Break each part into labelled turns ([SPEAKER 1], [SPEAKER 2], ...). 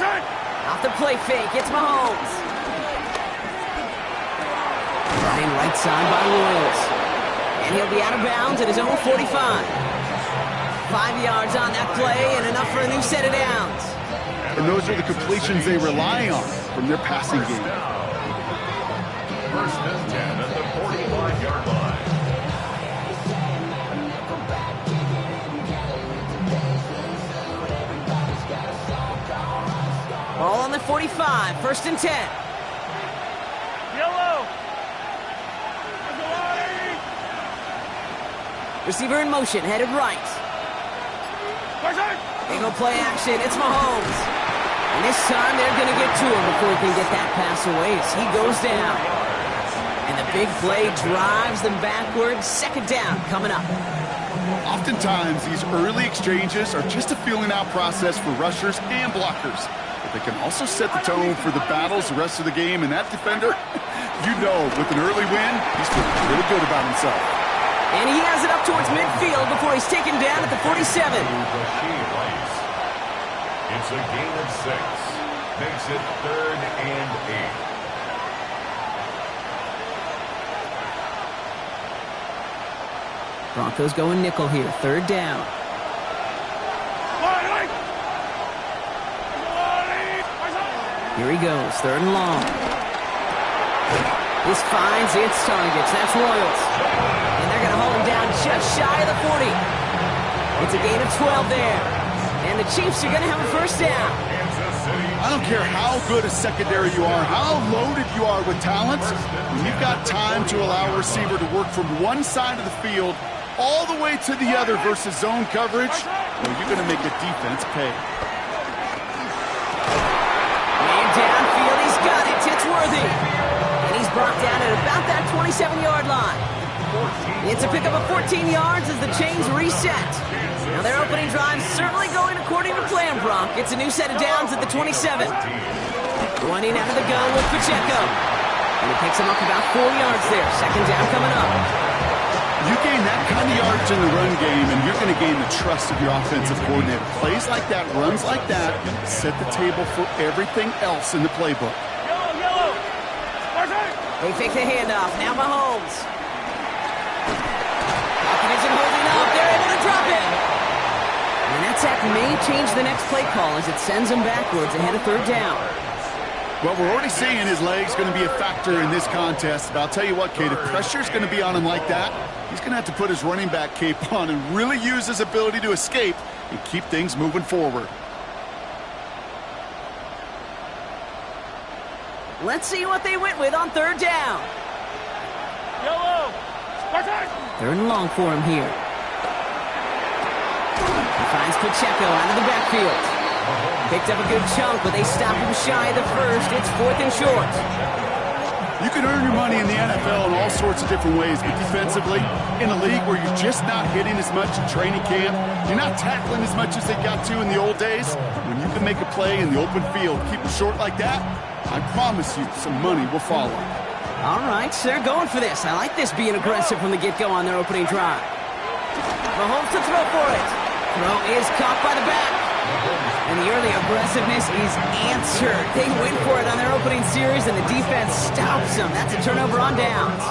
[SPEAKER 1] Off the play fake, it's Mahomes. Running right side by Royals. And he'll be out of bounds at his own 45. 5 yards on that play and enough for a new set of downs.
[SPEAKER 2] And those are the completions they rely on from their passing game.
[SPEAKER 3] First and 10 at the 45-yard line.
[SPEAKER 1] Ball on the 45, first and 10.
[SPEAKER 4] Yellow.
[SPEAKER 1] Receiver in motion, headed right. They go play action, it's Mahomes. And this time they're going to get to him before he can get that pass away as he goes down. And the big play drives them backwards. Second down coming up.
[SPEAKER 2] Oftentimes, these early exchanges are just a feeling-out process for rushers and blockers. But they can also set the tone for the battles the rest of the game. And that defender, you know, with an early win, he's feeling really good about himself.
[SPEAKER 1] And he has it up towards midfield before he's taken down at the 47.
[SPEAKER 3] It's a gain of 6. Makes it 3rd and 8.
[SPEAKER 1] Broncos going nickel here, third down. Here he goes, third and long. This finds its targets. That's Royals. And they're going to hold him down just shy of the 40. It's a gain of 12 there. And the Chiefs are going to have a first down.
[SPEAKER 2] I don't care how good a secondary you are, how loaded you are with talents, when you've got time to allow a receiver to work from one side of the field all the way to the other versus zone coverage, well, you're going to make the defense pay.
[SPEAKER 1] Man downfield, he's got it. It's Worthy. And he's brought down at about that 27-yard line. It's a pickup of 14 yards as the chains reset. Now their opening drive certainly going according to plan, Bronc. It's a new set of downs at the 27. Running out of the gun with Pacheco. And he picks him up about 4 yards there. Second down coming up.
[SPEAKER 2] You gain that kind of yardage in the run game, and you're going to gain the trust of your offensive coordinator. Plays like that, runs like that, set the table for everything else in the playbook.
[SPEAKER 4] Yellow.
[SPEAKER 1] They fake the handoff. Now Mahomes. Falcons holding up. They're able to drop it. And that sack may change the next play call as it sends them backwards ahead of third down.
[SPEAKER 2] Well, we're already seeing his leg's going to be a factor in this contest. But I'll tell you what, Kate, if pressure's going to be on him like that, he's going to have to put his running back cape on and really use his ability to escape and keep things moving forward.
[SPEAKER 1] Let's see what they went with on third down.
[SPEAKER 4] Yellow.
[SPEAKER 1] Third and long for him here. He finds Pacheco out of the backfield. Picked up a good chunk, but they stop him shy of the first. It's 4th and short.
[SPEAKER 2] You can earn your money in the NFL in all sorts of different ways, but defensively, in a league where you're just not hitting as much in training camp, you're not tackling as much as they got to in the old days, when you can make a play in the open field, keep it short like that, I promise you some money will follow.
[SPEAKER 1] All right, so they're going for this. I like this being aggressive from the get-go on their opening drive. Mahomes to throw for it. Throw is caught by the back. And the early aggressiveness is answered. They went for it on their opening series, and the defense stops them. That's a turnover on downs.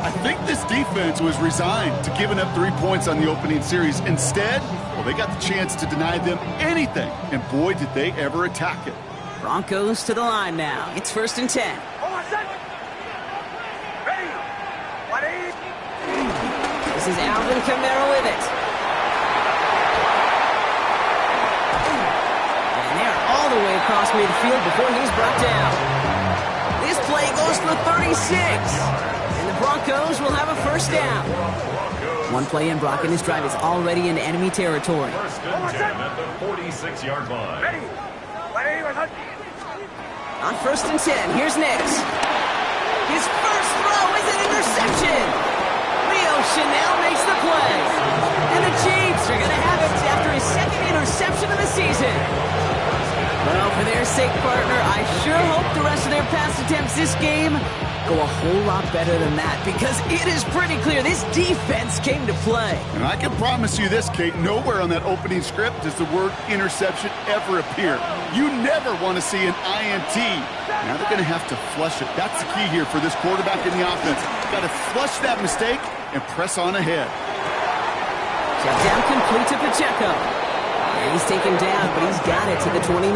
[SPEAKER 2] I think this defense was resigned to giving up 3 points on the opening series. Instead, well, they got the chance to deny them anything, and boy, did they ever attack it.
[SPEAKER 1] Broncos to the line now. It's 1st and 10. This is Alvin Kamara with it. And they're all the way across midfield before he's brought down. This play goes for 36. And the Broncos will have a first down. One play in, Brock, and this drive is already in enemy territory.
[SPEAKER 3] First and 10 at the 46-yard line.
[SPEAKER 1] On 1st and 10, here's Nix. His first throw is an interception. Leo Chanel makes the play. And the Chiefs are going to have it after his second interception of the season. Well, for their sake, partner, I sure hope the rest of their pass attempts this game go a whole lot better than that, because it is pretty clear this defense came to play.
[SPEAKER 2] And I can promise you this, Kate, nowhere on that opening script does the word interception ever appear. You never want to see an INT. Now they're going to have to flush it. That's the key here for this quarterback in the offense. Got to flush that mistake and press on ahead.
[SPEAKER 1] Check down complete to Pacheco. And he's taken down, but he's got it to the 29.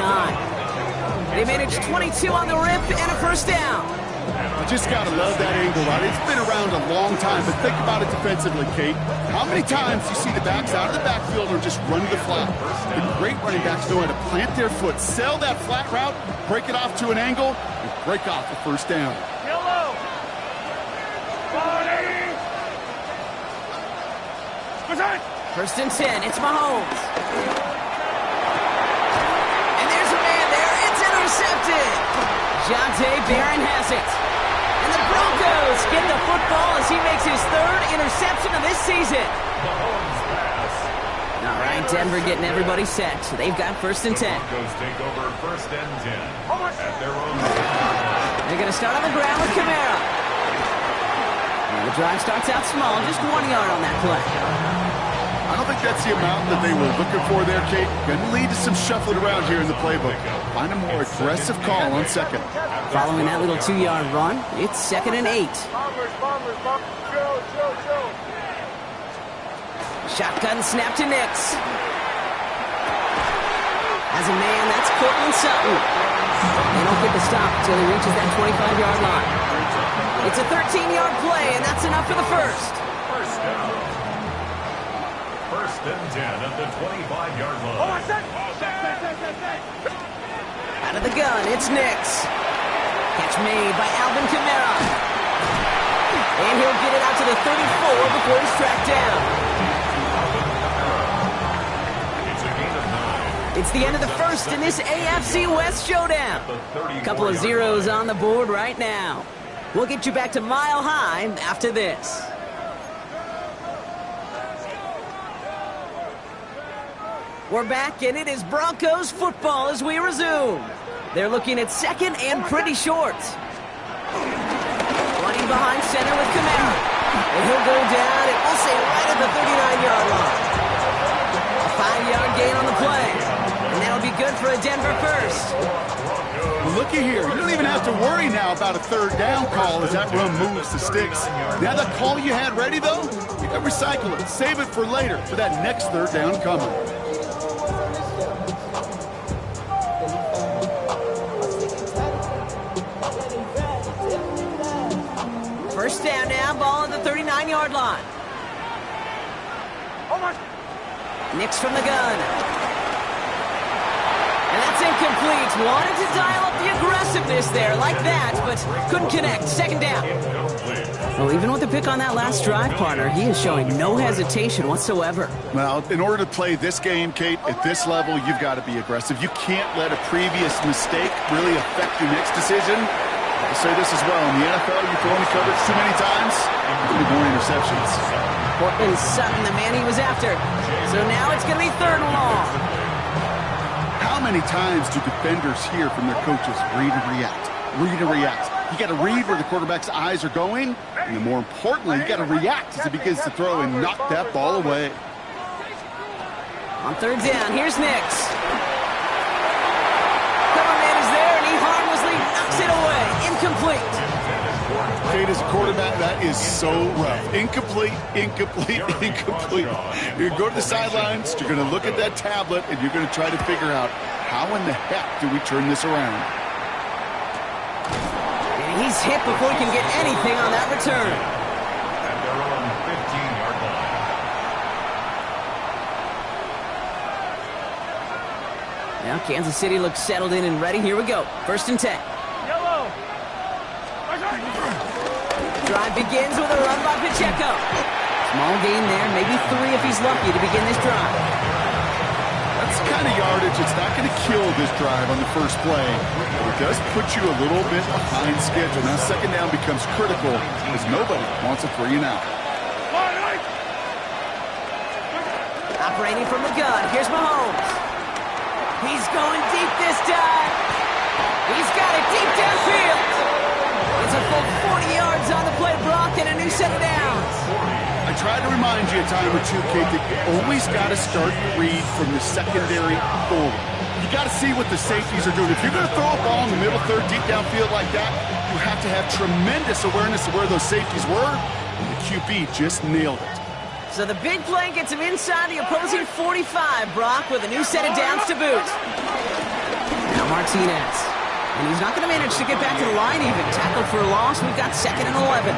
[SPEAKER 1] They managed 22 on the rip and a first down.
[SPEAKER 2] You just got to love that angle, right? It's been around a long time, but think about it defensively, Kate. How many times do you see the backs out of the backfield or just run to the flat? The great running backs know how to plant their foot, sell that flat route, break it off to an angle, and break off the first down.
[SPEAKER 4] Yellow.
[SPEAKER 1] First and 10, it's Mahomes. And there's a man there, it's intercepted. Jonte Barron has it. And the Broncos get the football as he makes his third interception of this season. All right, Denver getting everybody set. They've got first and 10.
[SPEAKER 3] Broncos take over first and 10 at their own.
[SPEAKER 1] They're going to start on the ground with Kamara. The drive starts out small, just 1 yard on that play.
[SPEAKER 2] I don't think that's the amount that they were looking for there, Kate. Going to lead to some shuffling around here in the playbook. Find a more aggressive call on second.
[SPEAKER 1] Following that little 2-yard run, it's 2nd and 8. Shotgun snap to Nix. As a man, that's Cortland Sutton. They don't get the stop until he reaches that 25-yard line. It's a 13-yard play, and that's enough for the first.
[SPEAKER 3] First down. First and 10 at the 25-yard line.
[SPEAKER 1] Out of the gun, it's Nix. Catch made by Alvin Kamara. And he'll get it out to the 34 before he's tracked down.
[SPEAKER 3] It's a gain of 9.
[SPEAKER 1] It's the end of the first in this AFC West showdown. A couple of zeros on the board right now. We'll get you back to Mile High after this. We're back, and it is Broncos football as we resume. They're looking at second and pretty short. Running behind center with Kamara. And he'll go down, and we'll say right at the 39-yard line. A 5-yard gain on the play. And that'll be good for a Denver first.
[SPEAKER 2] Well, looky here. You don't even have to worry now about a third down call as that run moves the sticks. Now that call you had ready, though, you can recycle it. Save it for later for that next third down coming.
[SPEAKER 1] First down now, ball at the 39-yard line. Nix from the gun. And that's incomplete. Wanted to dial up the aggressiveness there like that, but couldn't connect. Second down. Well, even with the pick on that last drive, partner, he is showing no hesitation whatsoever.
[SPEAKER 2] Well, in order to play this game, Kate, at this level, you've got to be aggressive. You can't let a previous mistake really affect your next decision. I'll say this as well. In the NFL, you throw any coverage too many times, you're going to be more interceptions.
[SPEAKER 1] Cortland Sutton, the man he was after. So now it's going to be third and long.
[SPEAKER 2] How many times do defenders hear from their coaches, read and react, read and react? You got to read where the quarterback's eyes are going, and then more importantly, you got to react as he begins to throw and knock that ball away.
[SPEAKER 1] On third down, here's Nix. Cover man is there, and he harmlessly knocks it away. Incomplete.
[SPEAKER 2] Kate, as a quarterback, that is so rough. Incomplete, incomplete, incomplete. You're going to go to the sidelines, you're going to look at that tablet, and you're going to try to figure out how in the heck do we turn this around.
[SPEAKER 1] And he's hit before he can get anything on that return.
[SPEAKER 3] At their own 15-yard line.
[SPEAKER 1] Now Kansas City looks settled in and ready. Here we go. First and 10.
[SPEAKER 4] Yellow.
[SPEAKER 1] Drive begins with a run by Pacheco. Small gain there, maybe 3 if he's lucky to begin this drive.
[SPEAKER 2] That's the kind of yardage it's not going to kill this drive on the first play, but it does put you a little bit behind schedule. Now second down becomes critical as nobody wants a 3 and out.
[SPEAKER 1] Operating from the gun, here's Mahomes. He's going deep this time. He's got it deep downfield. It's a full set of downs.
[SPEAKER 2] I tried to remind you a time or two, Kate, that you always got to start your read from the secondary forward. You got to see what the safeties are doing. If you're going to throw a ball in the middle third, deep downfield like that, you have to have tremendous awareness of where those safeties were, and the QB just nailed it.
[SPEAKER 1] So the big play gets him inside the opposing 45, Brock, with a new set of downs to boot. Now Martinez. And he's not going to manage to get back to the line even. Tackled for a loss. We've got 2nd and 11.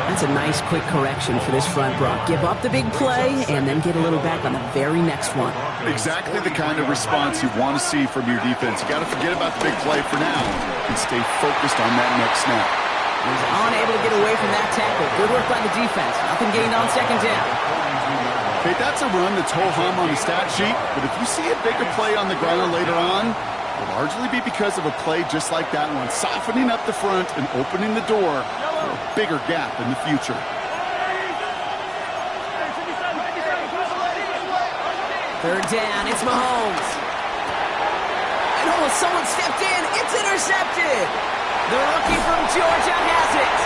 [SPEAKER 1] That's a nice quick correction for this front, Brock. Give up the big play and then get a little back on the very next one.
[SPEAKER 2] Exactly the kind of response you want to see from your defense. You got to forget about the big play for now and stay focused on that next snap.
[SPEAKER 1] He's unable to get away from that tackle. Good work by the defense. Nothing gained on 2nd down.
[SPEAKER 2] Okay, that's a run that's ho-hum on the stat sheet, but if you see a bigger play on the ground later on, it'll largely be because of a play just like that one, softening up the front and opening the door for a bigger gap in the future.
[SPEAKER 1] Third down, it's Mahomes. And someone stepped in. It's intercepted. The rookie from Georgia has it.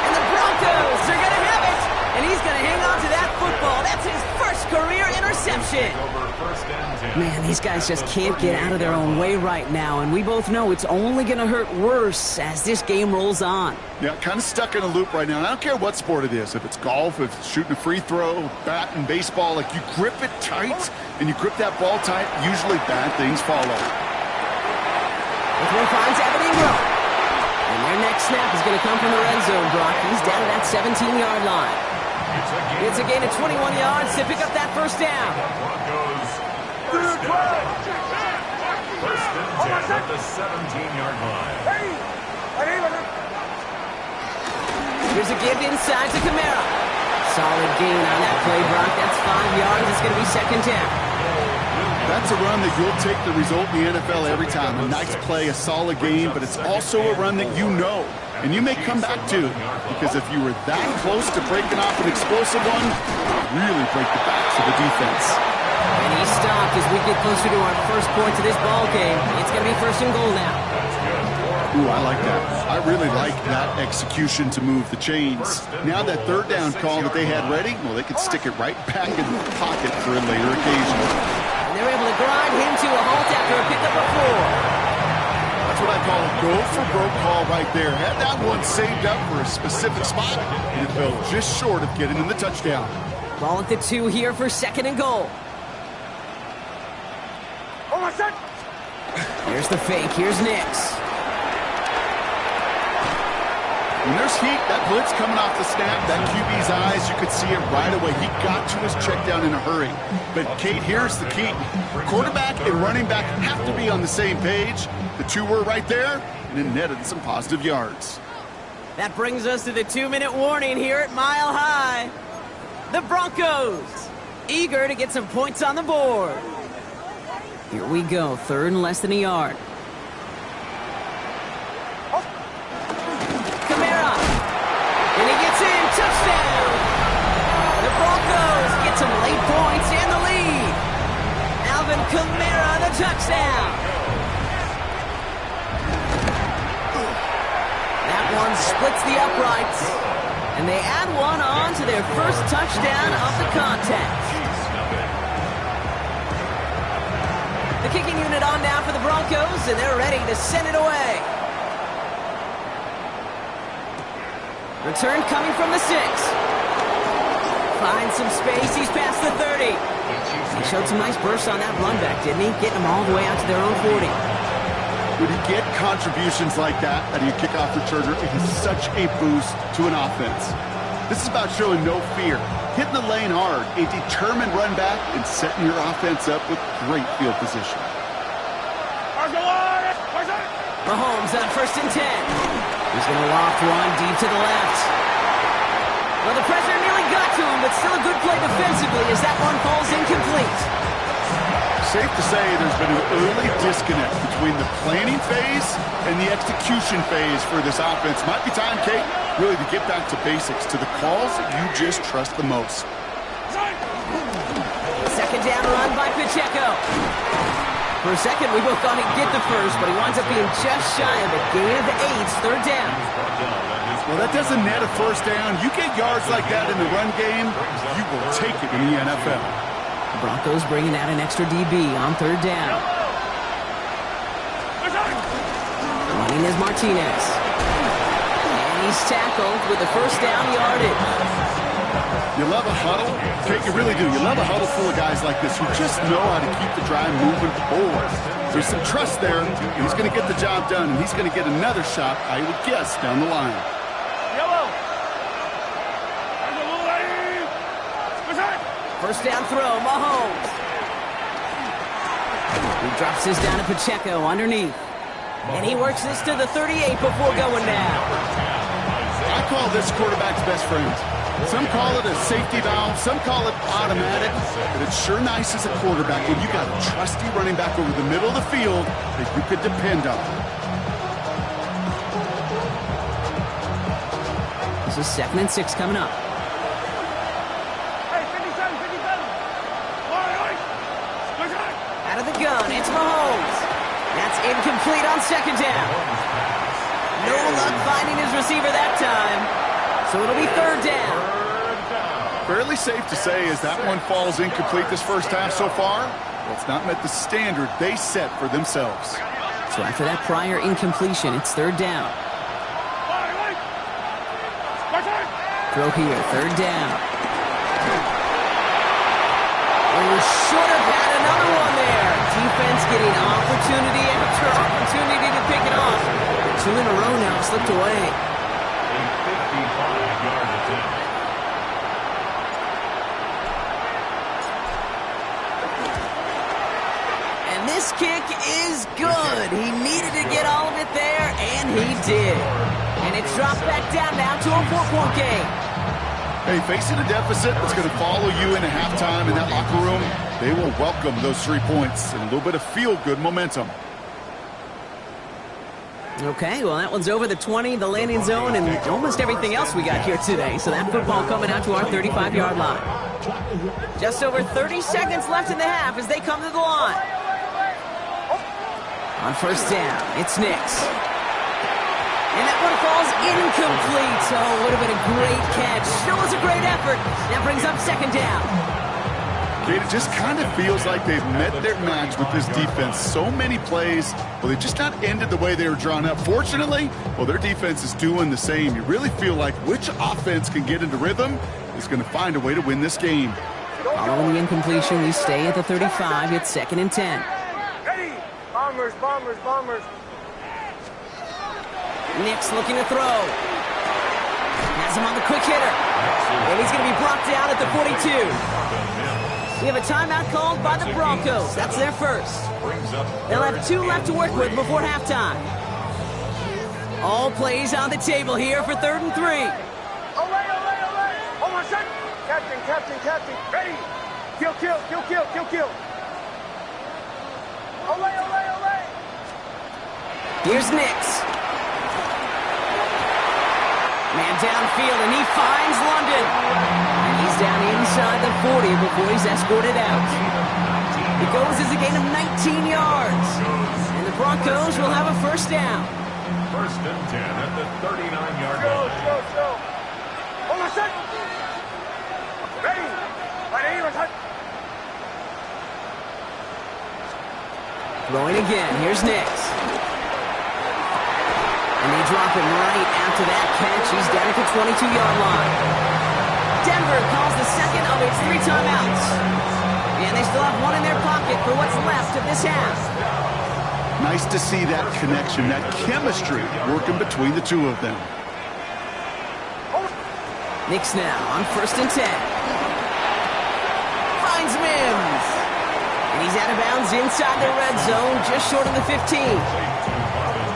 [SPEAKER 1] And the Broncos are going to have it. And he's going to hang on to that football. That's his first career interception. Man, these guys just can't get out of their own way right now. And we both know it's only going to hurt worse as this game rolls on.
[SPEAKER 2] Yeah, kind of stuck in a loop right now. And I don't care what sport it is. If it's golf, if it's shooting a free throw, bat and baseball, like you grip it tight and you grip that ball tight, usually bad things follow.
[SPEAKER 1] This one finds Evan Ingram. And their next snap is going to come from the red zone, Brock. He's down at that 17-yard line. It's a gain of 21 yards to pick up that first down.
[SPEAKER 3] First and 10 at the 17-yard line.
[SPEAKER 1] Here's a give inside to Kamara. Solid gain on that play, Brock. That's 5 yards. It's going to be second down.
[SPEAKER 2] That's a run that you'll take the result in the NFL every time. A nice play, a solid game, but it's also a run that you know and you may come back to, because if you were that close to breaking off an explosive one, really break the backs of the defense.
[SPEAKER 1] And he's stopped as we get closer to our first point to this ball game. It's going to be first and goal now.
[SPEAKER 2] Ooh, I like that. I really like that execution to move the chains. Now that third down call that they had ready, well, they could stick it right back in the pocket for a later occasion.
[SPEAKER 1] And they're able to grind him to a halt after a pickup of 4.
[SPEAKER 2] That's what I call a go-for-broke call right there. Had that one saved up for a specific spot, and it fell just short of getting in the touchdown.
[SPEAKER 1] Ball at the 2 here for second and goal. Here's the fake. Here's Nix.
[SPEAKER 2] When there's heat, that blitz coming off the snap, that QB's eyes, you could see it right away. He got to his check down in a hurry. But, Kate, here's the key. Quarterback and running back have to be on the same page. The two were right there, and it netted some positive yards.
[SPEAKER 1] That brings us to the 2-minute warning here at Mile High. The Broncos, eager to get some points on the board. Here we go, third and less than a yard. Kamara, and he gets in, touchdown. The Broncos get some late points and the lead. Alvin Kamara, the touchdown. That one splits the uprights, and they add one on to their first touchdown of the contest. The kicking unit on now for the Broncos, and they're ready to send it away. Return coming from the 6. Finds some space. He's past the 30. He showed some nice bursts on that run back, didn't he? Getting them all the way out to their own 40.
[SPEAKER 2] When you get contributions like that out of your kickoff returner, it is such a boost to an offense. This is about showing no fear, hitting the lane hard, a determined run back, and setting your offense up with great field position.
[SPEAKER 1] Mahomes on first and 10. He's going to loft one deep to the left. Well, the pressure nearly got to him, but still a good play defensively as that one falls incomplete.
[SPEAKER 2] Safe to say there's been an early disconnect between the planning phase and the execution phase for this offense. Might be time, Kate, really to get back to basics, to the calls that you just trust the most.
[SPEAKER 1] Second down run by Pacheco. For a second, we both thought he'd get the first, but he winds up being just shy of a gain of 8, third down.
[SPEAKER 2] Well, that doesn't net a first down. You get yards like that in the run game, you will take it in the NFL.
[SPEAKER 1] The Broncos bringing out an extra DB on third down. Running is Martinez. And he's tackled with the first down yardage.
[SPEAKER 2] You love a huddle? Okay, you really do. You love a huddle full of guys like this who just know how to keep the drive moving forward. There's some trust there, and he's going to get the job done, and he's going to get another shot, I would guess, down the line.
[SPEAKER 1] First down throw, Mahomes. He drops this down to Pacheco underneath. And he works this to the 38 before going down.
[SPEAKER 2] I call this quarterback's best friend. Some call it a safety valve, some call it automatic, but it's sure nice as a quarterback when you got a trusty running back over the middle of the field that you could depend on.
[SPEAKER 1] This is 2nd and 6 coming up. Out of the gun, it's Mahomes. That's incomplete on 2nd down. No luck finding his receiver that time. So it'll be 3rd down.
[SPEAKER 2] Fairly safe to say as that one falls incomplete this first half so far, well, it's not met the standard they set for themselves.
[SPEAKER 1] So after that prior incompletion, it's 3rd down. Throw here, 3rd down. Oh, should have had another one there. Defense getting opportunity after opportunity to pick it off. 2 in a row now slipped away.
[SPEAKER 3] A 55-yard attempt.
[SPEAKER 1] And this kick is good. He needed to get all of it there, and he did. And it's dropped back down now to a 4-point game.
[SPEAKER 2] Hey, facing a deficit that's going to follow you into halftime in that locker room, they will welcome those 3 points and a little bit of feel-good momentum.
[SPEAKER 1] Okay, well, that one's over the 20, the landing zone, and almost everything else we got here today. So that football coming out to our 35-yard line. Just over 30 seconds left in the half as they come to the line. On first down, it's Nix. And that one falls incomplete. Oh, would have been a great catch. Still was a great effort. That brings up 2nd down.
[SPEAKER 2] It just kind of feels like they've met their match with this defense. So many plays, well, they just not ended the way they were drawn up. Fortunately, well, their defense is doing the same. You really feel like which offense can get into rhythm is going to find a way to win this game.
[SPEAKER 1] Following the incompletion, we stay at the 35. It's 2nd and 10.
[SPEAKER 4] Ready! Bombers, bombers, bombers.
[SPEAKER 1] Nix looking to throw. Has him on the quick hitter. And he's going to be brought down at the 42. We have a timeout called by the Broncos. That's their first. They'll have 2 left to work with before halftime. All plays on the table here for 3rd and 3.
[SPEAKER 4] Olay, olay, olay. Hold on a second. Captain, captain, captain. Ready. Kill, kill, kill, kill, kill, kill. Olay, olay, olay.
[SPEAKER 1] Here's Nix. Man downfield, and he finds London. And he's down inside the 40 before he's escorted out. It goes as a gain of 19 yards. And the Broncos will have a first down.
[SPEAKER 3] 1st and 10 at the 39-yard
[SPEAKER 4] Go,
[SPEAKER 3] line.
[SPEAKER 4] go, go. Hold on a second. Ready. Right here, right.
[SPEAKER 1] Throwing again. Here's Nix. And they drop him right after that catch. He's down at the 22-yard line. Denver calls the second of its 3 timeouts. And they still have 1 in their pocket for what's left of this half.
[SPEAKER 2] Nice to see that connection, that chemistry working between the 2 of them.
[SPEAKER 1] Nix now on 1st and 10. Finds Mims. And he's out of bounds inside the red zone, just short of the 15.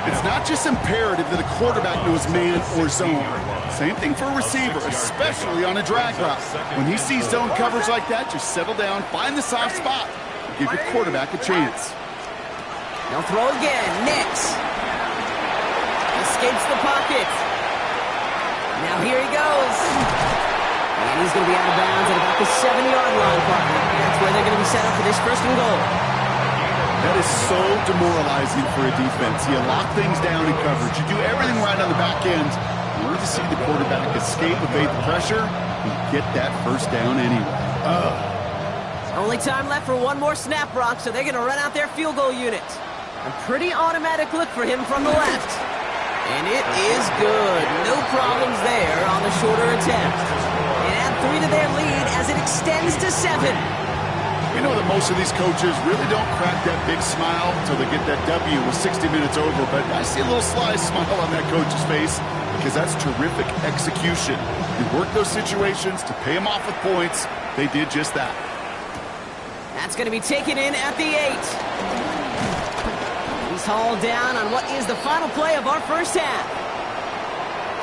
[SPEAKER 2] It's not just imperative that a quarterback knows man or zone. Same thing for a receiver, especially on a drag route. When he sees zone coverage like that, just settle down, find the soft spot, and give your quarterback a chance.
[SPEAKER 1] They'll throw again. Nix. Escapes the pocket. Now here he goes. And he's going to be out of bounds at about the 7-yard line, partner. That's where they're going to be set up for this 1st and goal.
[SPEAKER 2] That is so demoralizing for a defense. You lock things down in coverage. You do everything right on the back end, We're to see the quarterback escape, evade the pressure, and get that first down anyway.
[SPEAKER 1] Only time left for one more snap, Brock, so they're going to run out their field goal unit. A pretty automatic look for him from the left. And it is good. No problems there on the shorter attempt. And add 3 to their lead as it extends to 7.
[SPEAKER 2] You know that most of these coaches really don't crack that big smile until they get that W with 60 minutes over, but I see a little sly smile on that coach's face because that's terrific execution. You work those situations to pay them off with points. They did just that.
[SPEAKER 1] That's going to be taken in at the 8. He's hauled down on what is the final play of our first half.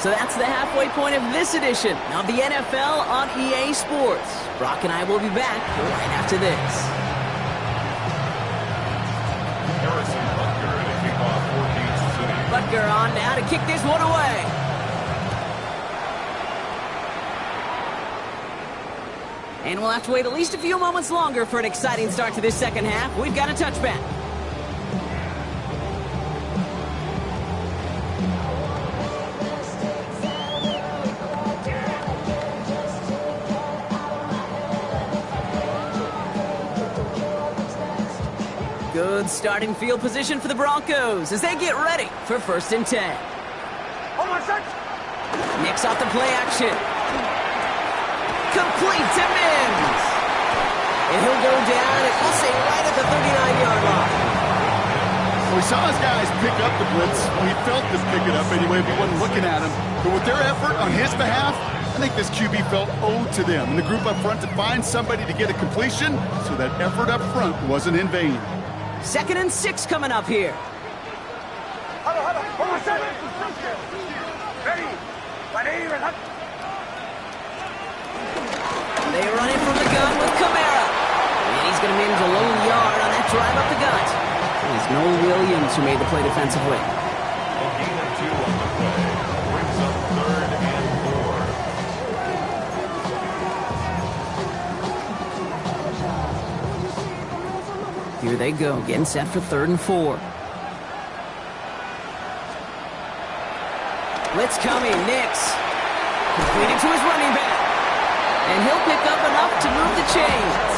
[SPEAKER 1] So that's the halfway point of this edition of the NFL on EA Sports. Brock and I will be back right after this.
[SPEAKER 3] Harrison Butker to kick off for Kansas City.
[SPEAKER 1] Butker on now to kick this one away. And we'll have to wait at least a few moments longer for an exciting start to this second half. We've got a touchback. Good starting field position for the Broncos as they get ready for 1st and 10.
[SPEAKER 4] Hold on, son.
[SPEAKER 1] Knicks off the play action. Complete to Mims. And he'll go down, and we'll say right at the 39-yard line.
[SPEAKER 2] Well, we saw his guys pick up the blitz. Well, he felt them pick it up anyway, but he wasn't looking at him. But with their effort on his behalf, I think this QB felt owed to them and the group up front to find somebody to get a completion, so that effort up front wasn't in vain.
[SPEAKER 1] 2nd and 6 coming up here.
[SPEAKER 4] Hold on, son. Ready.
[SPEAKER 1] They run in from the gun with Kamara. And he's going to manage a lone yard on that drive up the gut. It's Noel Williams who made the play defensively.
[SPEAKER 3] A gain of 2 on the play. Brings up 3rd and 4.
[SPEAKER 1] Here they go, getting set for 3rd and 4. Blitz coming, Nix. Completed to his running back. And he'll pick up enough to move the chains.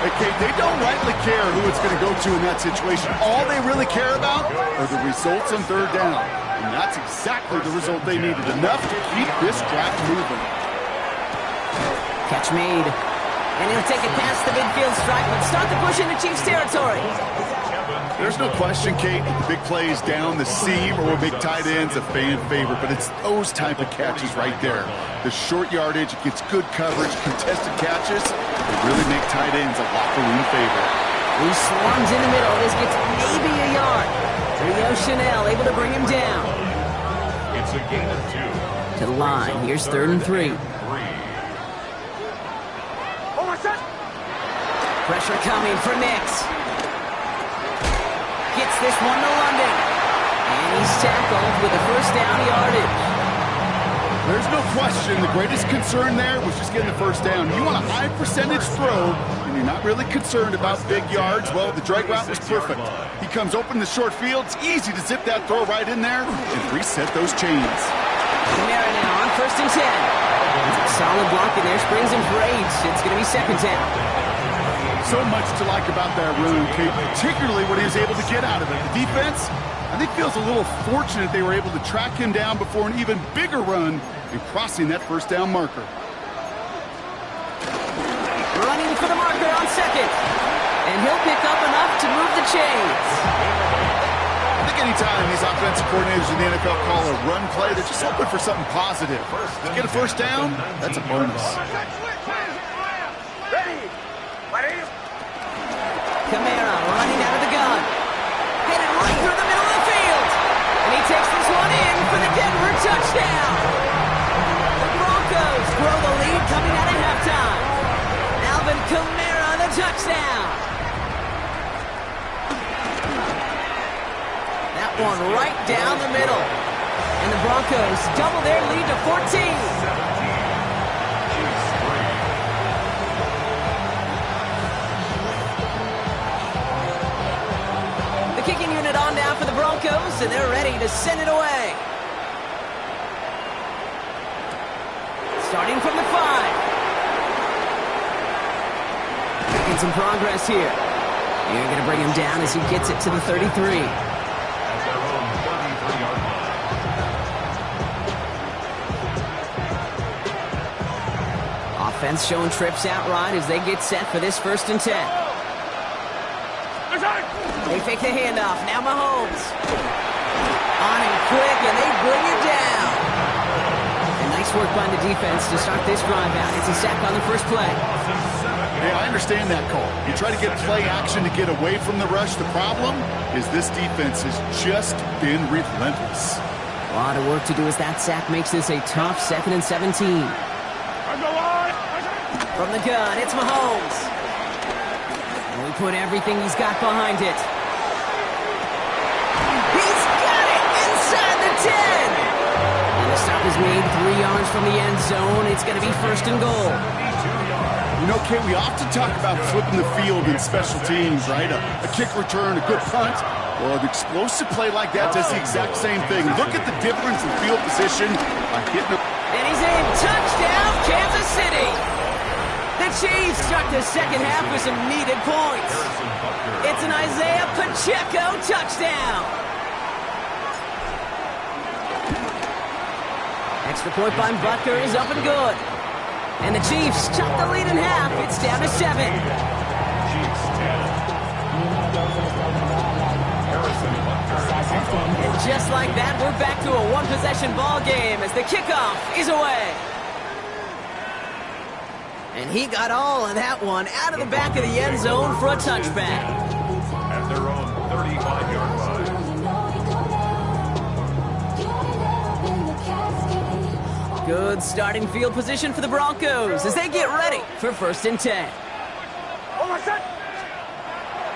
[SPEAKER 2] Hey, Kate, they don't rightly care who it's going to go to in that situation. All they really care about are the results on 3rd down. And that's exactly the result they needed. Enough to keep this drive moving.
[SPEAKER 1] Catch made. And he'll take it past the midfield stripe and start the push into Chiefs territory.
[SPEAKER 2] There's no question, Kate, that the big plays down the seam or big tight ends a fan favorite, but it's those type of catches right there. The short yardage, it gets good coverage, contested catches, they really make tight ends a locker room favorite.
[SPEAKER 1] He swarms in the middle. This gets maybe a yard. Rio Chanel able to bring him down.
[SPEAKER 3] It's a gain of 2.
[SPEAKER 1] To the line. Here's 3rd and 3.
[SPEAKER 4] Hold on, son.
[SPEAKER 1] Pressure coming for Nix. Gets this one to London. And he's tackled with a 1st down yardage.
[SPEAKER 2] There's no question the greatest concern there was just getting the 1st down. You want a high percentage throw, and you're not really concerned about big yards. Well, the drag route was perfect. He comes open in the short field. It's easy to zip that throw right in there and reset those chains.
[SPEAKER 1] Kamara now on 1st and 10. Solid block in there. Springs him for 8. It's going to be 2nd down.
[SPEAKER 2] So much to like about that run, Kate, particularly what he was able to get out of it. The defense, I think, feels a little fortunate they were able to track him down before an even bigger run and crossing that 1st down marker.
[SPEAKER 1] Running for the marker on 2nd. And he'll pick up enough to move the chains.
[SPEAKER 2] I think anytime these offensive coordinators in the NFL call a run play, they're just hoping for something positive. To get a 1st down, that's a bonus.
[SPEAKER 4] Ready.
[SPEAKER 1] Kamara running out of the gun. Headed right through the middle of the field. And he takes this one in for the Denver touchdown. The Broncos grow the lead coming out of halftime. Alvin Kamara, the touchdown. That one right down the middle. And the Broncos double their lead to 14. Kicking unit on now for the Broncos, and they're ready to send it away. starting from the 5. Making some progress here. You're going to bring him down as he gets it to the 33.
[SPEAKER 3] At their own 33-yard line.
[SPEAKER 1] Offense showing trips out right as they get set for this 1st and 10. They fake the handoff. Now Mahomes. On and quick, and they bring it down. And nice work by the defense to start this drive out. It's a sack on the first play.
[SPEAKER 2] Hey, I understand that call. You try to get play action to get away from the rush. The problem is this defense has just been relentless.
[SPEAKER 1] A lot of work to do as that sack makes this a tough 2nd and 17. From the gun, it's Mahomes. And we put everything he's got behind it. He's got it inside the 10. And the stop is made 3 yards from the end zone. It's going to be 1st and goal.
[SPEAKER 2] You know, Kate, we often talk about flipping the field in special teams, right? A kick return, a good punt. Well, an explosive play like that does the exact same thing. Look at the difference in field position by hitting
[SPEAKER 1] And he's in. Touchdown, Kansas City. The Chiefs start the second half with some needed points. It's an Isaiah Pacheco touchdown. Extra point by Butker is up and good. And the Chiefs chop the lead in half. It's down to 7.
[SPEAKER 3] Chiefs 10.
[SPEAKER 1] And just like that, we're back to a one-possession ball game as the kickoff is away. And he got all of that one out of the back of the end zone for a touchback.
[SPEAKER 3] At their own 35-yard line.
[SPEAKER 1] Good starting field position for the Broncos as they get ready for 1st and 10.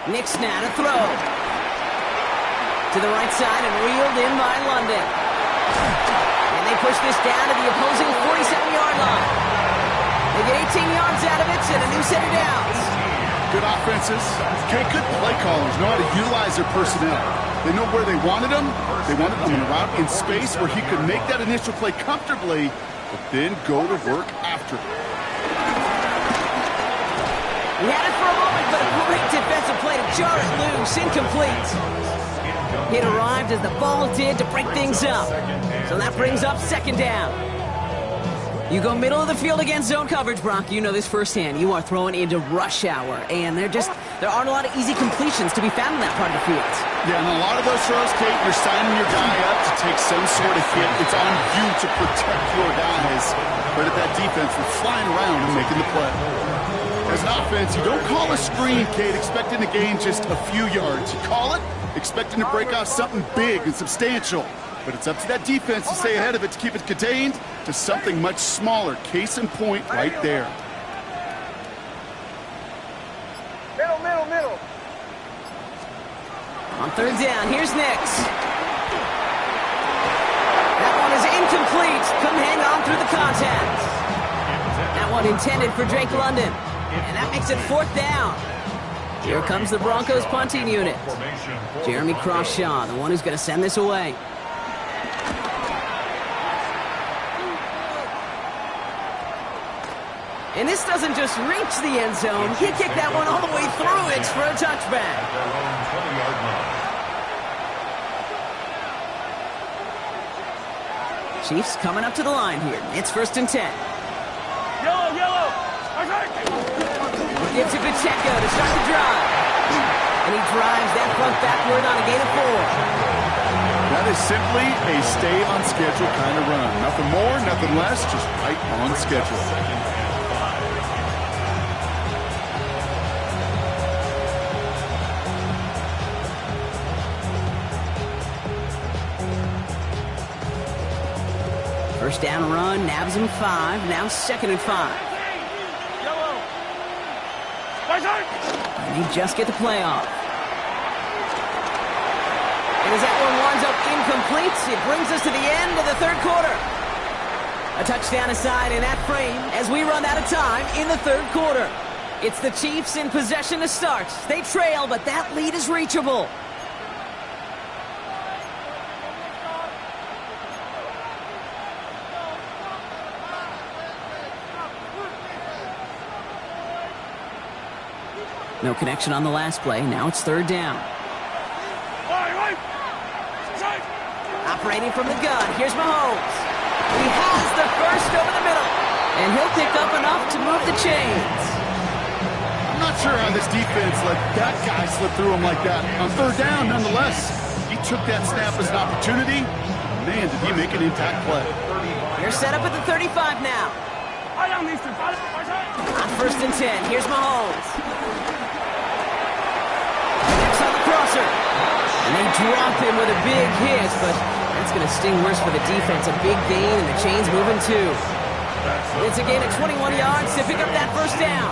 [SPEAKER 1] Nick Snad a throw. To the right side and reeled in by London. And they push this down to the opposing 47-yard line. They get 18 yards out of it and a new set of downs.
[SPEAKER 2] good offenses. Okay, good play callers know how to utilize their personnel. They know where they wanted him. They wanted him in a route in space where he could make that initial play comfortably, but then go to work after.
[SPEAKER 1] He had it for a moment, but a great defensive play to jar it loose, incomplete. It arrived as the ball did to break things up. So that brings up second down. You go middle of the field against zone coverage, Brock. You know this firsthand. You are throwing into rush hour, and there aren't a lot of easy completions to be found in that part of the field.
[SPEAKER 2] Yeah, and a lot of those throws, Kate, you're signing your guy up to take some sort of hit. It's on you to protect your guys. But at that defense, we're flying around and making the play. As an offense, you don't call a screen, Kate, expecting to gain just a few yards. You call it expecting to break off something big and substantial. But it's up to that defense to stay ahead of it, to keep it contained to something much smaller. Case in point right there.
[SPEAKER 4] Middle.
[SPEAKER 1] On third down, here's Nix. That one is incomplete. Couldn't hang on through the contact. That one intended for Drake London. And that makes it fourth down. Here comes the Broncos punting unit. Jeremy Crawshaw, the one who's going to send this away. And this doesn't just reach the end zone. He kicked that one all the way through it for a touchback. Chiefs coming up to the line here. It's 1st and 10.
[SPEAKER 4] Yellow.
[SPEAKER 1] Gives it Pacheco to start the drive. And he drives that front backward on a gain of 4.
[SPEAKER 2] That is simply a stay on schedule kind of run. Nothing more, nothing less, just right on schedule.
[SPEAKER 1] First down run, nabs him 5, now 2nd and 5. And he just get the play off. And as that one winds up incomplete, it brings us to the end of the third quarter. A touchdown aside in that frame as we run out of time in the third quarter. It's the Chiefs in possession to start. They trail, but that lead is reachable. No connection on the last play. Now it's third down. Operating from the gun. Here's Mahomes. He has the first over the middle. And he'll pick up enough to move the chains.
[SPEAKER 2] I'm not sure how this defense let that guy slip through him like that. On third down, nonetheless, he took that snap as an opportunity. Man, did he make an intact play.
[SPEAKER 1] You're set up at the 35 now. On first and 10, here's Mahomes. Next on the crosser. And they drop him with a big hit, but that's going to sting worse for the defense. A big gain, and the chain's moving too. It's a gain of 21 yards to pick up that first down.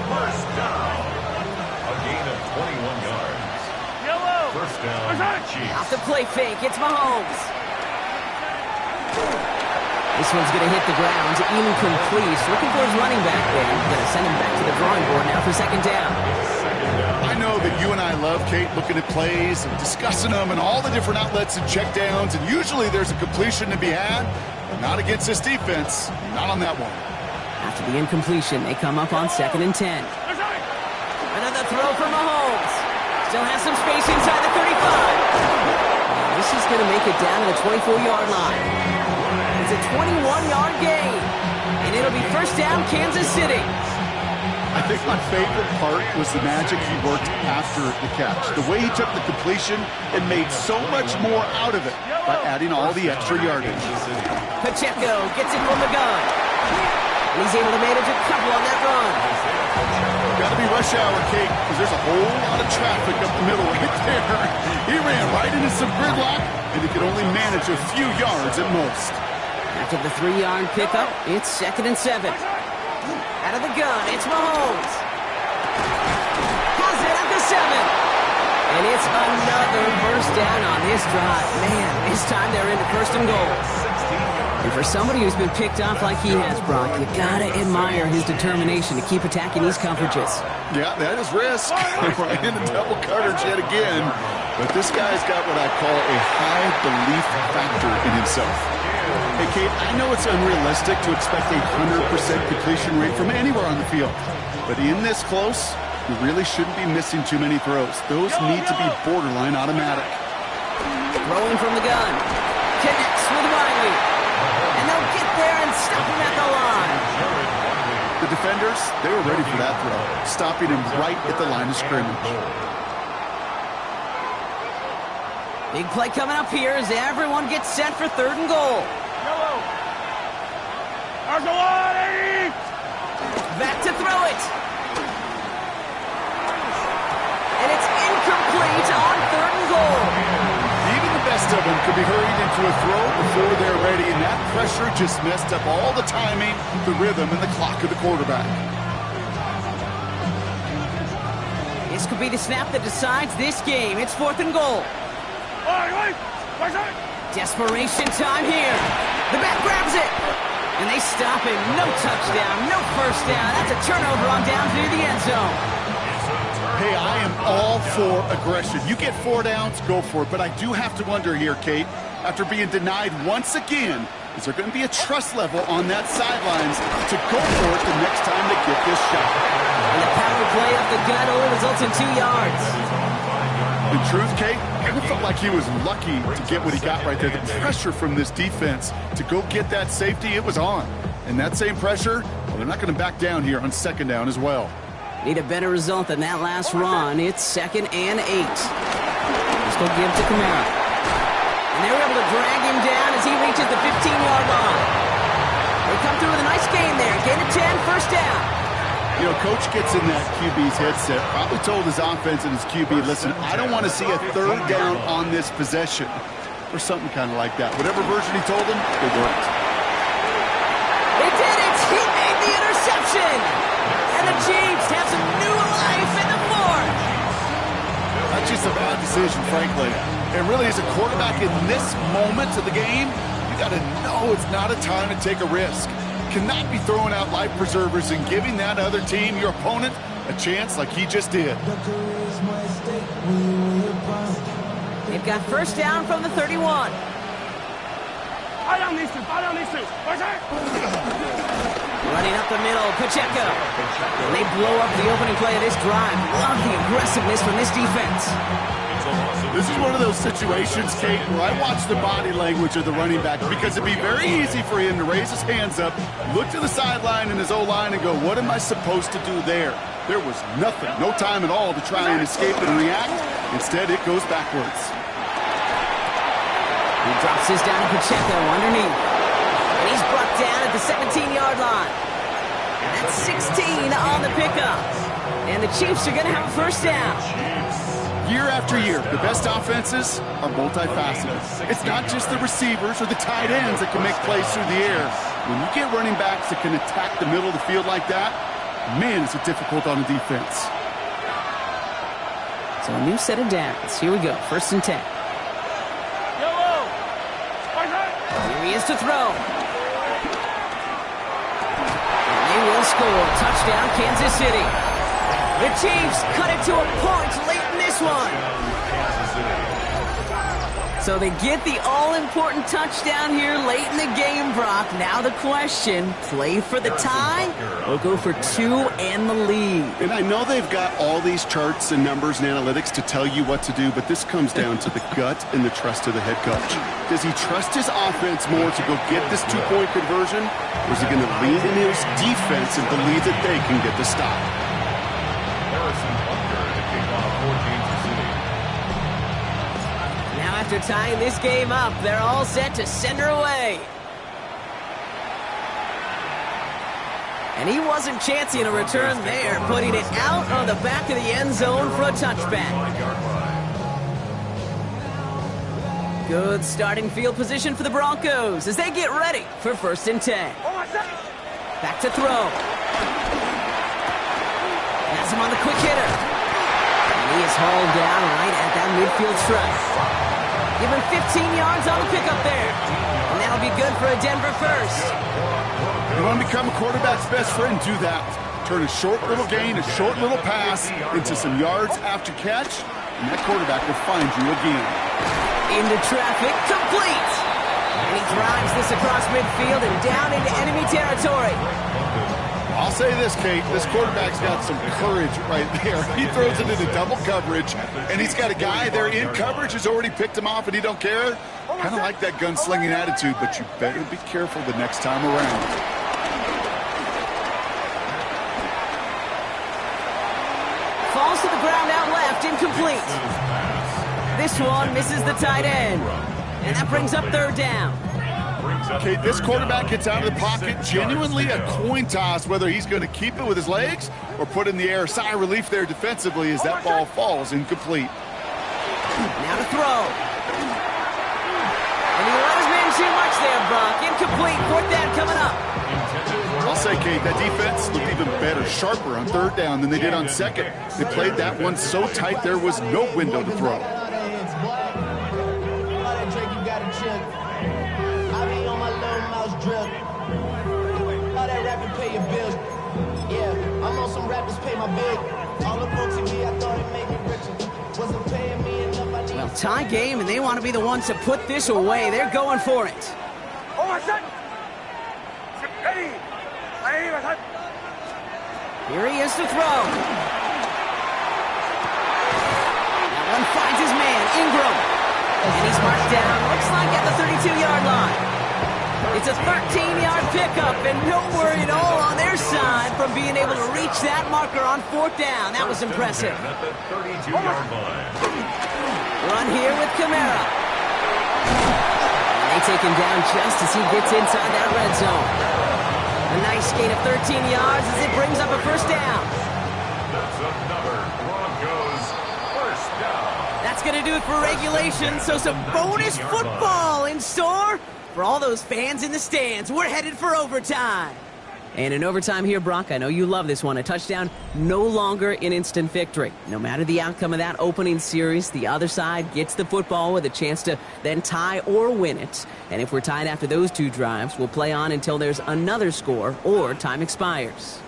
[SPEAKER 3] First down. A gain of 21 yards. First down, Chiefs.
[SPEAKER 1] Off the play fake, it's Mahomes. This one's going to hit the ground, incomplete. Looking for his running back there. Going to send him back to the drawing board now for second down.
[SPEAKER 2] I know that you and I love, Kate, looking at plays and discussing them and all the different outlets and checkdowns, and usually there's a completion to be had, but not against this defense. Not on that one.
[SPEAKER 1] After the incompletion, they come up on second and 10. Another throw for Mahomes. Still has some space inside the 35. This is going to make it down to the 24-yard line. It's a 21-yard gain, and it'll be first down, Kansas City.
[SPEAKER 2] I think my favorite part was the magic he worked after the catch. The way he took the completion and made so much more out of it by adding all the extra yardage.
[SPEAKER 1] Pacheco gets it from the gun. And he's able to manage a couple on that run.
[SPEAKER 2] Got to be rush hour, Kate, because there's a whole lot of traffic up the middle right there. He ran right into some gridlock, and he could only manage a few yards at most.
[SPEAKER 1] After the 3-yard pickup, it's second and 7. Out of the gun, it's Mahomes. Has it at the 7. And it's another first down on this drive. Man, this time they're into first and goal. And for somebody who's been picked off like he has, Brock, you gotta admire his determination to keep attacking these coverages.
[SPEAKER 2] Yeah, that is risk. Right into double coverage yet again. But this guy's got what I call a high belief factor in himself. Hey, Kate, I know it's unrealistic to expect a 100% completion rate from anywhere on the field. But in this close, you really shouldn't be missing too many throws. Those need to be borderline automatic.
[SPEAKER 1] Throwing from the gun. Connects with Riley. And they'll get there and stop him at the line.
[SPEAKER 2] The defenders, they were ready for that throw, stopping him right at the line of scrimmage.
[SPEAKER 1] Big play coming up here as everyone gets set for third and goal. Back to throw it. And it's incomplete on third and goal.
[SPEAKER 2] Even the best of them could be hurried into a throw before they're ready, and that pressure just messed up all the timing, the rhythm, and the clock of the quarterback.
[SPEAKER 1] This could be the snap that decides this game. It's fourth and goal. Desperation time here. The back grabs it. And they stop him. No touchdown, no first down. That's a turnover on down to the end zone.
[SPEAKER 2] Hey, I am all for aggression. You get 4 downs, go for it. But I do have to wonder here, Kate, after being denied once again, is there going to be a trust level on that sidelines to go for it the next time they get this shot?
[SPEAKER 1] And the power play up the gut only results in 2 yards.
[SPEAKER 2] In truth, Kate, I felt like he was lucky to get what he got right there. The pressure from this defense to go get that safety, it was on. And that same pressure, well, they're not going to back down here on second down as well.
[SPEAKER 1] Need a better result than that last run. It's second and 8. Let's go give to Kamara. And they were able to drag him down as he reaches the 15-yard line. They come through with a nice gain there. Gain of 10, first down.
[SPEAKER 2] You know, Coach gets in that QB's headset, probably told his offense and his QB, listen, I don't want to see a third down on this possession. Or something kind of like that. Whatever version he told him, it worked.
[SPEAKER 1] They did it! He made the interception! And the Chiefs have some new life in the fourth!
[SPEAKER 2] That's just a bad decision, frankly. And really, as a quarterback in this moment of the game, you got to know it's not a time to take a risk. Cannot be throwing out life preservers and giving that other team, your opponent, a chance like he just did.
[SPEAKER 1] They've got first down from the 31. Running up the middle, Pacheco. And they blow up the opening play of this drive. Love the aggressiveness from this defense.
[SPEAKER 2] This is one of those situations, Kate, where I watch the body language of the running back because it'd be very easy for him to raise his hands up, look to the sideline in his O-line and go, what am I supposed to do there? There was nothing, no time at all to try and escape and react. Instead, it goes backwards.
[SPEAKER 1] He drops this down to Pacheco underneath. And he's brought down at the 17-yard line. That's 16 on the pickup. And the Chiefs are going to have a first down.
[SPEAKER 2] Year after year, the best offenses are multifaceted. It's not just the receivers or the tight ends that can make plays through the air. When you get running backs that can attack the middle of the field like that, man, is it difficult on the defense.
[SPEAKER 1] So a new set of downs. Here we go, 1st and 10. Here he is to throw. And they will score. Touchdown, Kansas City. The Chiefs cut it to a point late in this one. So they get the all-important touchdown here late in the game, Brock. Now the question, play for the tie or go for 2 and the lead?
[SPEAKER 2] And I know they've got all these charts and numbers and analytics to tell you what to do, but this comes down to the gut and the trust of the head coach. Does he trust his offense more to go get this 2-point conversion, or is he going to lean in his defense and believe that they can get the stop?
[SPEAKER 1] After tying this game up, they're all set to send her away. And he wasn't chancing a return there, putting it out on the back of the end zone for a touchback. Good starting field position for the Broncos as they get ready for 1st and 10. Back to throw. Has him on the quick hitter. And he is hauled down right at that midfield stripe. Give him 15 yards on the pickup there. And that'll be good for a Denver first.
[SPEAKER 2] You want to become a quarterback's best friend? Do that. Turn a short little gain, a short little pass into some yards after catch, and that quarterback will find you again.
[SPEAKER 1] Into traffic, complete. And he drives this across midfield and down into enemy territory.
[SPEAKER 2] I'll say this, Kate, this quarterback's got some courage right there. He throws it into double coverage, and he's got a guy there in coverage who's already picked him off, and he don't care. Kind of like that gunslinging attitude, but you better be careful the next time around.
[SPEAKER 1] Falls to the ground out left, incomplete. This one misses the tight end, and that brings up 3rd down.
[SPEAKER 2] Okay, this quarterback gets out of the pocket, genuinely a coin toss, whether he's going to keep it with his legs or put it in the air. Sigh of relief there defensively as that ball falls incomplete.
[SPEAKER 1] Now to throw. And he let his man too much there, Brock. Incomplete, 4th down coming up.
[SPEAKER 2] I'll say, Kate, that defense looked even better, sharper on 3rd down than they did on 2nd. They played that one so tight there was no window to throw.
[SPEAKER 1] Well, tie game, and they want to be the ones to put this away. They're going for it. Here he is to throw. That one finds his man, Ingram. And he's marked down, looks like at the 32-yard line. It's a 13-yard pickup, and no worry at all on their side from being able to reach that marker on 4th down. That was impressive. Run here with Kamara. And they take him down just as he gets inside that red zone. A nice gain of 13 yards as it brings up a 1st down.
[SPEAKER 3] That's another Broncos first down.
[SPEAKER 1] That's going to do it for regulation, so some bonus football in store for all those fans in the stands. We're headed for overtime. And in overtime here, Brock, I know you love this one. A touchdown, no longer an instant victory. No matter the outcome of that opening series, the other side gets the football with a chance to then tie or win it. And if we're tied after those 2 drives, we'll play on until there's another score or time expires.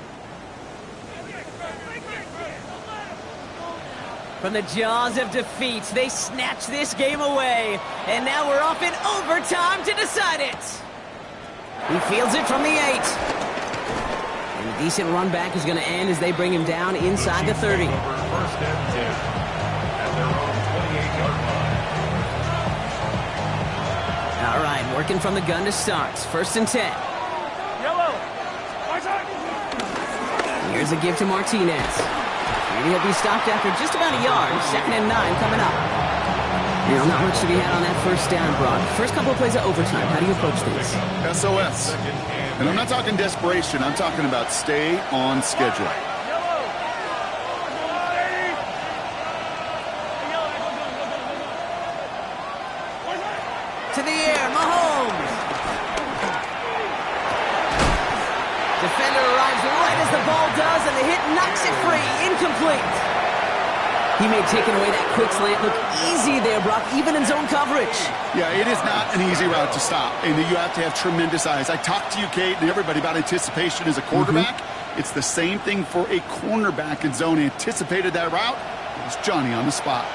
[SPEAKER 1] From the jaws of defeat, they snatch this game away. And now we're off in overtime to decide it. He fields it from the 8. A decent run back is going to end as they bring him down inside the 30.
[SPEAKER 3] First and 10 at their own 28-yard line.
[SPEAKER 1] All right, working from the gun to start. First and 10.
[SPEAKER 4] Yellow.
[SPEAKER 1] Here's a give to Martinez. And he'll be stopped after just about a yard. 2nd and 9 coming up. You know, not much to be had on that first down, Brock. First couple of plays of overtime. How do you approach things?
[SPEAKER 2] SOS. And I'm not talking desperation. I'm talking about stay on schedule.
[SPEAKER 1] To the air, Mahomes. Defender arrives right as the ball does, and the hit knocks it free. Incomplete. He made taking away that quick slant look easy there, Brock, even in zone coverage.
[SPEAKER 2] Yeah, it is not an easy route to stop, and you have to have tremendous eyes. I talked to you, Kate, and everybody about anticipation as a quarterback. It's the same thing for a cornerback in zone. He anticipated that route. It was Johnny on the spot.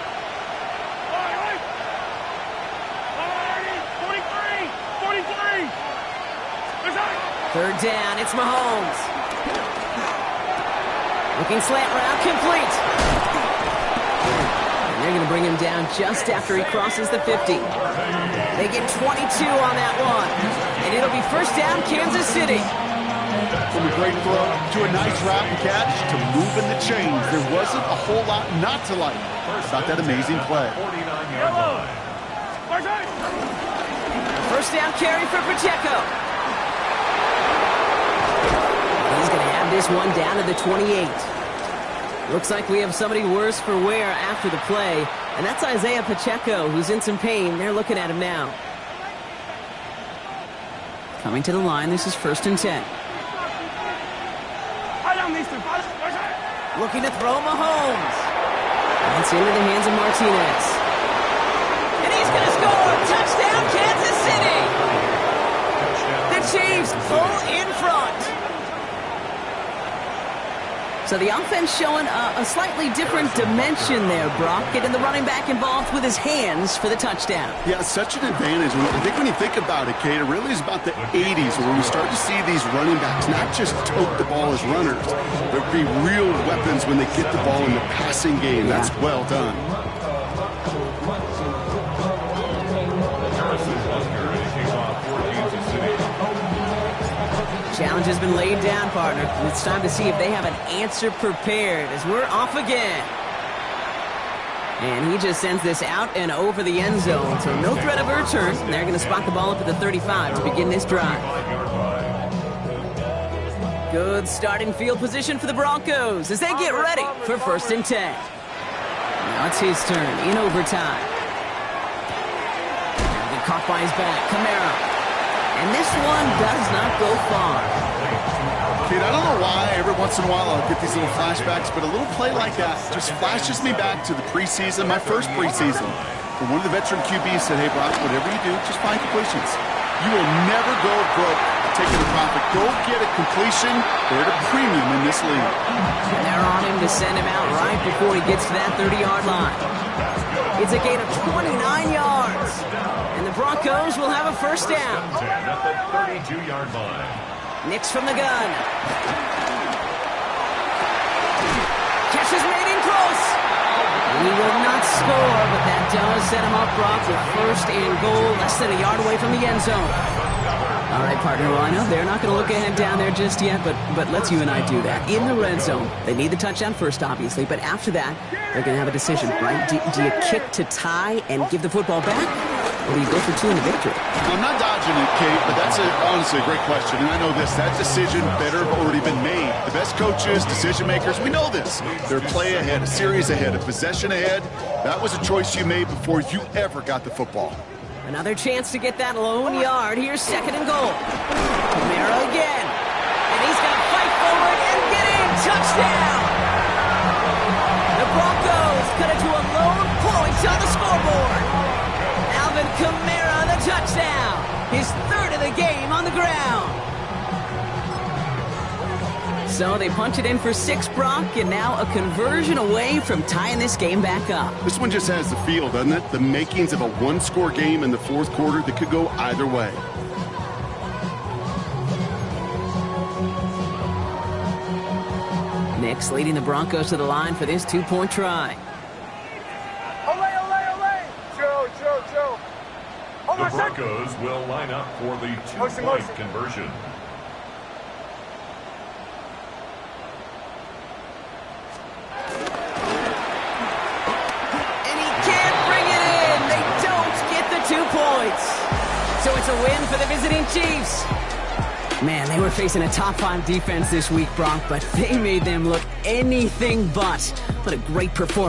[SPEAKER 1] 3rd down, it's Mahomes. Looking slant route, complete. And they're going to bring him down just after he crosses the 50. They get 22 on that one. And it'll be first down, Kansas City.
[SPEAKER 2] From a great throw to a nice route and catch to moving the chains. There wasn't a whole lot not to like about that amazing play.
[SPEAKER 3] 49-yard line.
[SPEAKER 1] First down carry for Pacheco. He's going to have this one down to the 28. Looks like we have somebody worse for wear after the play, and that's Isaiah Pacheco, who's in some pain. They're looking at him now. Coming to the line, this is 1st and 10. Looking to throw Mahomes. That's into the hands of Martinez. And he's going to score! Touchdown, Kansas City! The Chiefs pull in front. So the offense showing a slightly different dimension there, Brock. Getting the running back involved with his hands for the touchdown.
[SPEAKER 2] Yeah, such an advantage. I think when you think about it, Kate, it really is about the 80s where we start to see these running backs not just tote the ball as runners, but be real weapons when they get the ball in the passing game. Yeah. That's well done.
[SPEAKER 1] Challenge has been laid down, partner. And it's time to see if they have an answer prepared as we're off again. And he just sends this out and over the end zone. So no threat of a return. And they're going to spot the ball up at the 35 to begin this drive. Good starting field position for the Broncos as they get ready for 1st and 10. Now it's his turn in overtime. Get caught by his back. Kamara. And this one does not go far.
[SPEAKER 2] Kid, I don't know why every once in a while I'll get these little flashbacks, but a little play like that just flashes me back to the preseason, my first preseason. When one of the veteran QBs said, hey, Brock, whatever you do, just find completions. You will never go broke taking a profit. Go get a completion. They're at a premium in this league.
[SPEAKER 1] And they're on him to send him out right before he gets to that 30-yard line. It's a gain of 29 yards. And the Broncos will have a first down.
[SPEAKER 3] At the 32-yard line.
[SPEAKER 1] Nix from the gun. Catch is made in close. He will not score, but that does set him up, Brock, with 1st and goal, less than a yard away from the end zone. All right, partner, well, I know they're not going to look ahead down there just yet, but let's you and I do that. In the red zone, they need the touchdown first, obviously, but after that, they're going to have a decision, right? Do you kick to tie and give the football back, or do you go for 2 in the victory?
[SPEAKER 2] I'm not dodging it, Kate, but that's honestly a great question, and I know this. That decision better have already been made. The best coaches, decision makers, we know this. They're play ahead, a series ahead, a possession ahead. That was a choice you made before you ever got the football.
[SPEAKER 1] Another chance to get that lone yard. Here's 2nd and goal. Kamara again. And he's going to fight forward and get in. Touchdown! The Broncos cut it to a lone point on the scoreboard. Alvin Kamara, the touchdown. His 3rd of the game on the ground. So they punch it in for 6, Brock, and now a conversion away from tying this game back up.
[SPEAKER 2] This one just has the feel, doesn't it? The makings of a one-score game in the 4th quarter that could go either way.
[SPEAKER 1] Nix leading the Broncos to the line for this two-point try.
[SPEAKER 4] Joe.
[SPEAKER 3] The Broncos will line up for the two-point conversion.
[SPEAKER 1] And he can't bring it in. They don't get the 2 points. So it's a win for the visiting Chiefs. Man, they were facing a top-5 defense this week, Bronk, but they made them look anything but. What a great performance.